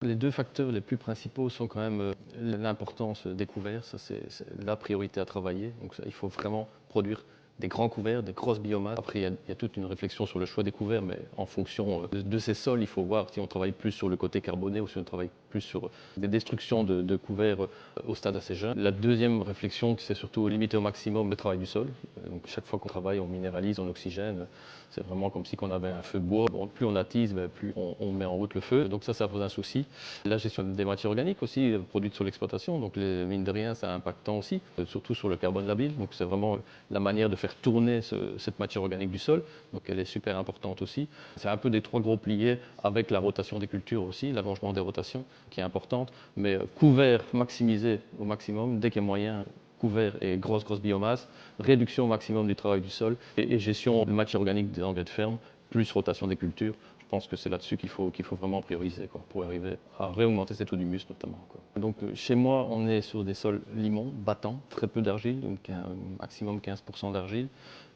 Les deux facteurs les plus principaux sont quand même l'importance des couverts, ça c'est la priorité à travailler. Donc ça, il faut vraiment produire des grands couverts, des grosses biomasses. Après, il y a toute une réflexion sur le choix des couverts, mais en fonction de ces sols, il faut voir si on travaille plus sur le côté carboné ou si on travaille plus sur des destructions de couverts au stade assez jeune. La deuxième réflexion, c'est surtout limiter au maximum le travail du sol. Donc chaque fois qu'on travaille, on minéralise, on oxygène. C'est vraiment comme si on avait un feu de bois. Bon, plus on attise, plus on met en route le feu. Donc ça pose un souci. La gestion des matières organiques aussi, produites sur l'exploitation. Donc mine de rien, c'est impactant aussi, surtout sur le carbone labile. Donc c'est vraiment la manière de faire tourner cette matière organique du sol. Donc elle est super importante aussi. C'est un peu des trois gros piliers avec la rotation des cultures aussi, l'allongement des rotations qui est importante. Mais couvert maximisé au maximum dès qu'il y a moyen. Couvert et grosse biomasse, réduction au maximum du travail du sol et gestion de matière organique des engrais de ferme, plus rotation des cultures. Je pense que c'est là-dessus qu'il faut vraiment prioriser pour arriver à réaugmenter cet taux d'humus notamment. Donc chez moi, on est sur des sols limons, battants, très peu d'argile, donc un maximum 15% d'argile.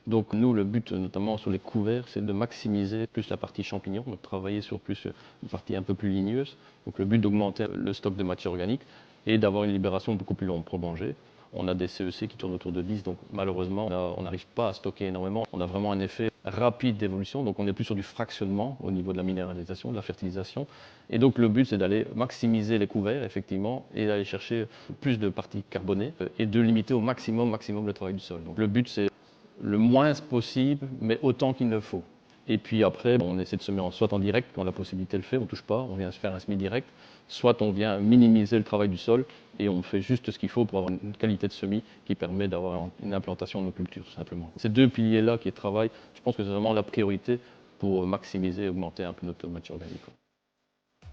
Donc nous, le but notamment sur les couverts, c'est de maximiser plus la partie champignon, donc travailler sur plus une partie un peu plus ligneuse. Donc le but d'augmenter le stock de matière organique et d'avoir une libération beaucoup plus longue prolongée. On a des CEC qui tournent autour de 10, donc malheureusement, on n'arrive pas à stocker énormément. On a vraiment un effet rapide d'évolution, donc on est plus sur du fractionnement au niveau de la minéralisation, de la fertilisation. Et donc le but, c'est d'aller maximiser les couverts, effectivement, et d'aller chercher plus de parties carbonées et de limiter au maximum le travail du sol. Donc le but, c'est le moins possible, mais autant qu'il ne faut. Et puis après, on essaie de semer soit en direct, quand la possibilité le fait, on ne touche pas, on vient se faire un semis direct, soit on vient minimiser le travail du sol et on fait juste ce qu'il faut pour avoir une qualité de semis qui permet d'avoir une implantation de nos cultures, tout simplement. Ces deux piliers-là qui travaillent, je pense que c'est vraiment la priorité pour maximiser et augmenter un peu notre matière organique.